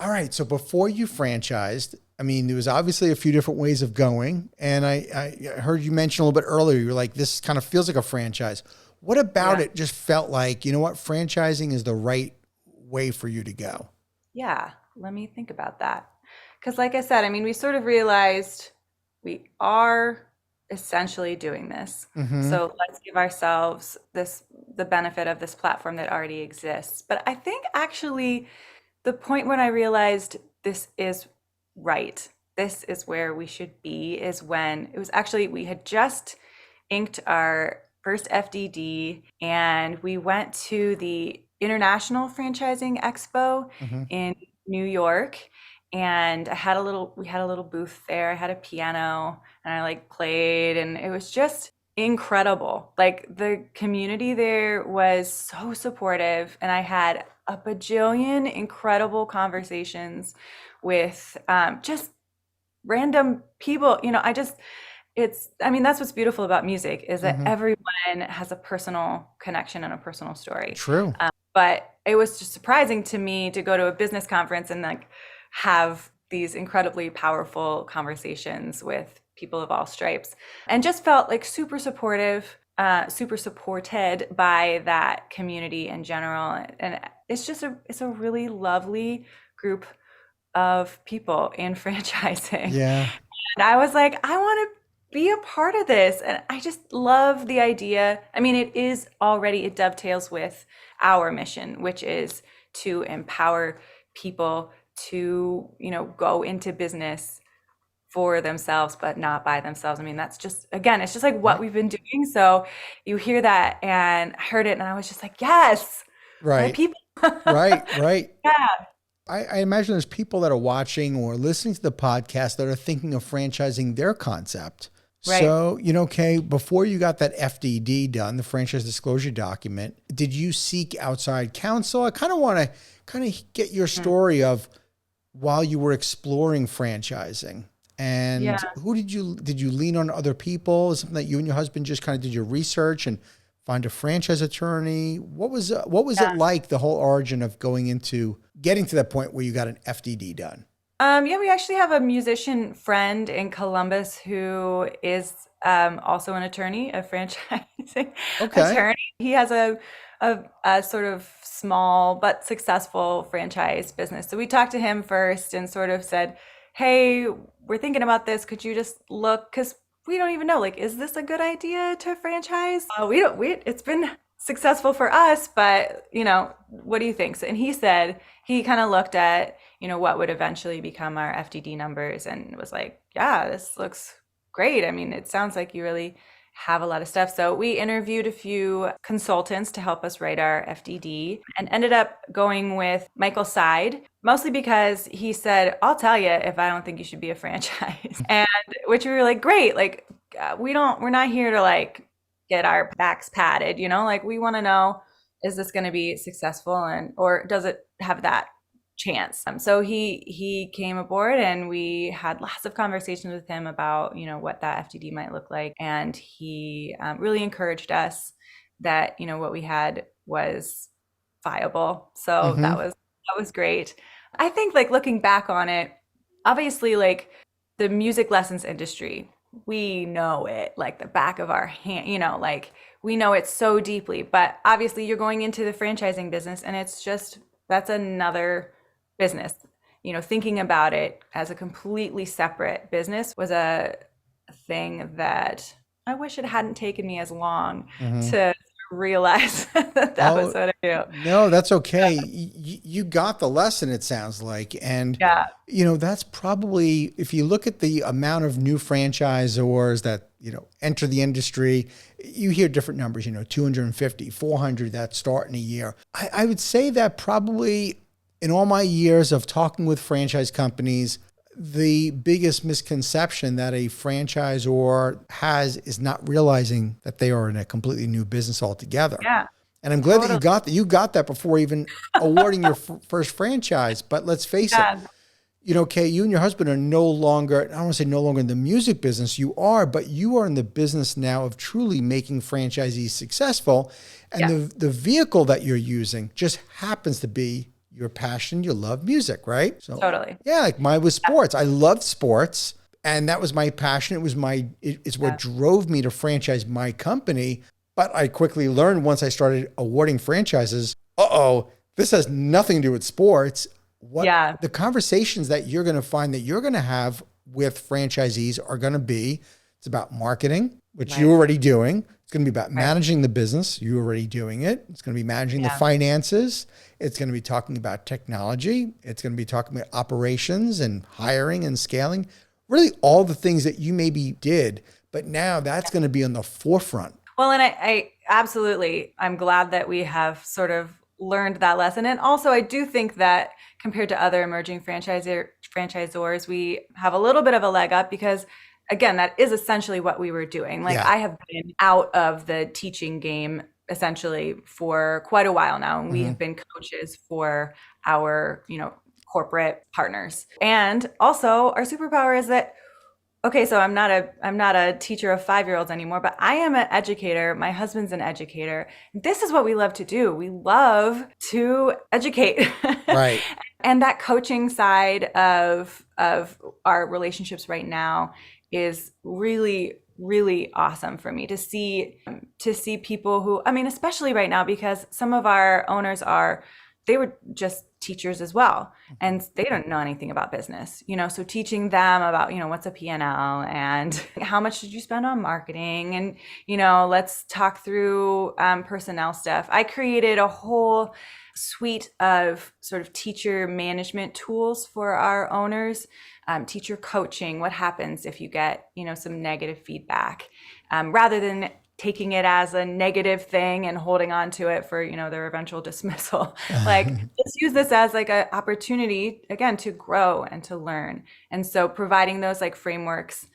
All right. So before you franchised, I mean, there was obviously a few different ways of going. And I heard you mention a little bit earlier, you're like, this kind of feels like a franchise. What about Yeah. it just felt like, you know what, franchising is the right way for you to go? Yeah. Let me think about that. Because, like I said, I mean, we sort of realized we are essentially doing this. Mm-hmm. So let's give ourselves the benefit of this platform that already exists. But I think actually the point when I realized this is right, this is where we should be, is when it was actually, we had just inked our first FDD and we went to the International Franchising Expo Mm-hmm. in New York. And we had a little booth there. I had a piano and I like played, and it was just incredible. Like the community there was so supportive, and I had a bajillion incredible conversations with just random people. I mean, that's what's beautiful about music is that Mm-hmm. everyone has a personal connection and a personal story. True. But it was just surprising to me to go to a business conference and like have these incredibly powerful conversations with people of all stripes, and just felt like super supportive, super supported by that community in general. And it's a really lovely group of people in franchising. Yeah. And I was like, I want to be a part of this. And I just love the idea. I mean, it dovetails with our mission, which is to empower people to, go into business for themselves, but not by themselves. I mean, that's just, again, it's just like what Right. we've been doing. So you hear that, and I heard it and I was just like, yes, my Right. people. Right. Right. Yeah, I imagine there's people that are watching or listening to the podcast that are thinking of franchising their concept. right. So, Kay, before you got that FDD done, the franchise disclosure document, did you seek outside counsel? I kind of want to kind of get your Mm. story of while you were exploring franchising. And Yeah. who did you lean on other people? Something that you and your husband just kind of did your research and find a franchise attorney? What was it like, the whole origin of getting to that point where you got an FDD done? Yeah, we actually have a musician friend in Columbus who is also an attorney, a franchising Okay. attorney. He has a sort of small but successful franchise business. So we talked to him first and sort of said, "Hey, we're thinking about this. Could you just look? Because we don't even know. Like, is this a good idea to franchise? We don't. It's been successful for us, but what do you think?" And he said he kind of looked at what would eventually become our FDD numbers and was like, yeah, this looks great. I mean, it sounds like you really have a lot of stuff. So we interviewed a few consultants to help us write our FDD and ended up going with Michael Side, mostly because he said, I'll tell you if I don't think you should be a franchise. And which we were like, great. Like, we're not here to like get our backs padded, like we want to know, is this going to be successful, or does it have that chance? So he came aboard, and we had lots of conversations with him about what that FDD might look like, and he really encouraged us that what we had was viable. So Mm-hmm. that was great. I think like looking back on it, obviously like the music lessons industry, we know it like the back of our hand, like we know it so deeply. But obviously you're going into the franchising business, and that's another business. Thinking about it as a completely separate business was a thing that I wish it hadn't taken me as long Mm-hmm. to realize that was Oh, what I do. no, that's okay. You got the lesson, it sounds like. And, Yeah. that's probably, if you look at the amount of new franchisors that, enter the industry, you hear different numbers, 250, 400 that start in a year. I would say that probably in all my years of talking with franchise companies, the biggest misconception that a franchisor has is not realizing that they are in a completely new business altogether. Yeah. And I'm glad that Totally. you got that before even awarding your first franchise. But let's face it, Yeah. Kay, you and your husband are no longer, I don't want to say no longer in the music business, you are, but you are in the business now of truly making franchisees successful. And Yes. the vehicle that you're using just happens to be your passion, you love music, right? So Totally. yeah, like mine was sports. I loved sports, and that was my passion. It's what Yeah. drove me to franchise my company. But I quickly learned once I started awarding franchises, this has nothing to do with sports. What Yeah. the conversations that you're going to find that you're going to have with franchisees are going to be, it's about marketing, which you're Right. already doing. It's going to be about Right. managing the business. You're already doing it. It's going to be managing the Yeah. finances. It's going to be talking about technology. It's going to be talking about operations and hiring and scaling. Really all the things that you maybe did, but now that's going to be on the forefront. Well, and I absolutely, I'm glad that we have sort of learned that lesson. And also, I do think that compared to other emerging franchisors, we have a little bit of a leg up because, again, that is essentially what we were doing. Like, Yeah. I have been out of the teaching game essentially for quite a while now, and we Mm-hmm. have been coaches for our, corporate partners. And also, our superpower is that okay, so I'm not a teacher of 5-year-olds anymore, but I am an educator. My husband's an educator. This is what we love to do. We love to educate. Right. And that coaching side of our relationships right now is really really awesome for me to see people who, I mean, especially right now because some of our owners they were just teachers as well, and they don't know anything about business, so teaching them about, what's a P&L and how much did you spend on marketing, and let's talk through personnel stuff. I created a whole suite of sort of teacher management tools for our owners. Teacher coaching, what happens if you get some negative feedback, rather than taking it as a negative thing and holding on to it for their eventual dismissal. Like, just use this as like an opportunity again to grow and to learn. And so providing those like frameworks,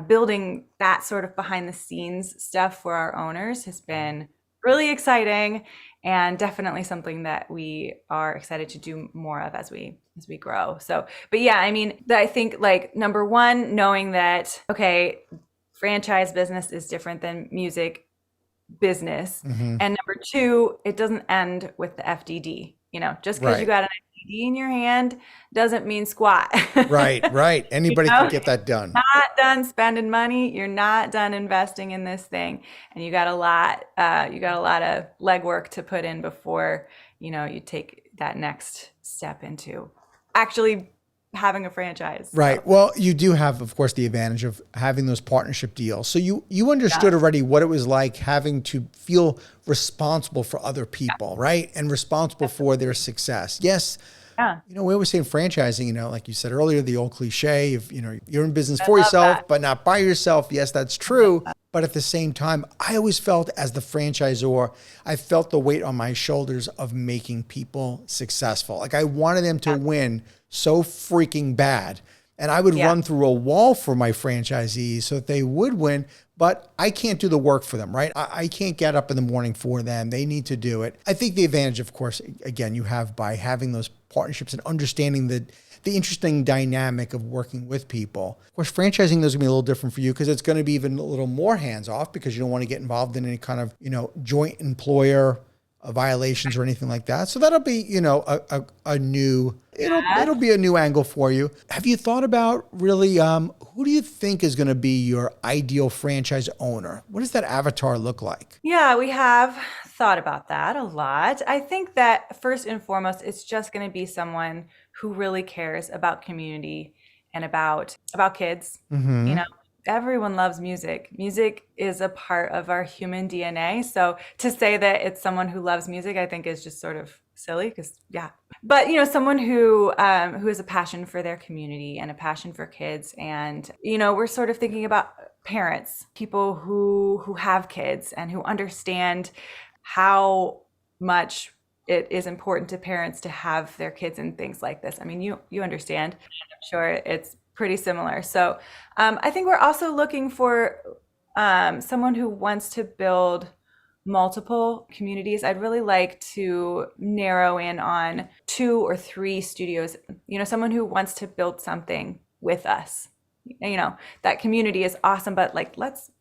building that sort of behind the scenes stuff for our owners has been really exciting, and definitely something that we are excited to do more of as we grow. So, but yeah, I mean, I think like number one, knowing that, okay, franchise business is different than music business. Mm-hmm. And number two, it doesn't end with the FDD. Just because you Right. got an FDD in your hand doesn't mean squat. Right. Right. Anybody can get that done. Not done spending money. You're not done investing in this thing, and you got a lot. You got a lot of legwork to put in before you take that next step into actually having a franchise. Right. So, Well, you do have, of course, the advantage of having those partnership deals. So you understood yeah, already what it was like having to feel responsible for other people, right? And responsible for their success. Yes. yeah, We always say in franchising, like you said earlier, the old cliche of, you're in business I for love that. yourself, but not by yourself. Yes, that's true. But at the same time, I always felt as the franchisor, I felt the weight on my shoulders of making people successful. Like I wanted them to win so freaking bad. And I would Yeah. run through a wall for my franchisees so that they would win, but I can't do the work for them, right? I can't get up in the morning for them. They need to do it. I think the advantage, of course, again, you have by having those partnerships and understanding the interesting dynamic of working with people. Of course, franchising is going to be a little different for you because it's going to be even a little more hands off because you don't want to get involved in any kind of, joint employer violations or anything like that. So that'll be, a new, it'll be a new angle for you. Have you thought about really, who do you think is going to be your ideal franchise owner? What does that avatar look like? Yeah, we have thought about that a lot. I think that first and foremost, it's just going to be someone who really cares about community and about kids. You Mm-hmm. know, everyone loves music. Music is a part of our human DNA. So to say that it's someone who loves music, I think is just sort of silly because yeah. But someone who has a passion for their community and a passion for kids, and we're sort of thinking about parents, people who have kids and who understand how much it is important to parents to have their kids in things like this. I mean, you understand. I'm sure it's pretty similar. So I think we're also looking for someone who wants to build multiple communities. I'd really like to narrow in on 2 or 3 studios. Someone who wants to build something with us. That community is awesome, but like let's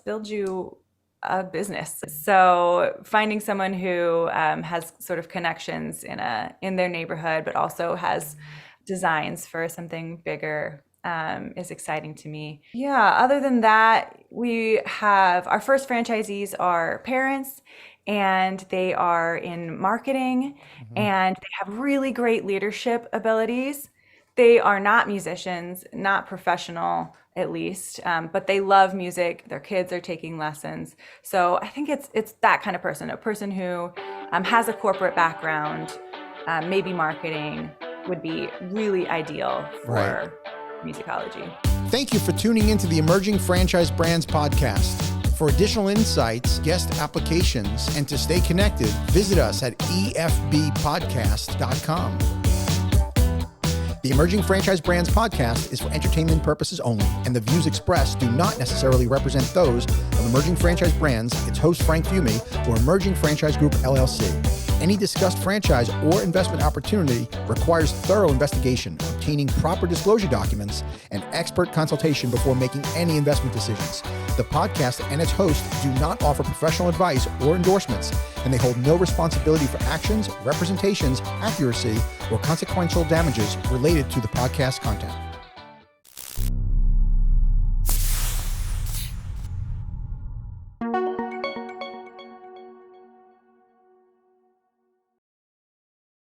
build you a business. So finding someone who has sort of connections in their neighborhood, but also has designs for something bigger is exciting to me. Yeah, other than that, we have our first franchisees are parents, and they are in marketing, and they have really great leadership abilities. They are not musicians, not professional at least, but they love music. Their kids are taking lessons. So I think it's that kind of person, a person who has a corporate background, maybe marketing would be really ideal for Musicologie. Thank you for tuning into the Emerging Franchise Brands podcast. For additional insights, guest applications, and to stay connected, visit us at efbpodcast.com. The Emerging Franchise Brands podcast is for entertainment purposes only, and the views expressed do not necessarily represent those of Emerging Franchise Brands, its host Frank Fumey, or Emerging Franchise Group LLC. Any discussed franchise or investment opportunity requires thorough investigation, obtaining proper disclosure documents, and expert consultation before making any investment decisions. The podcast and its host do not offer professional advice or endorsements, and they hold no responsibility for actions, representations, accuracy, or consequential damages related to the podcast content.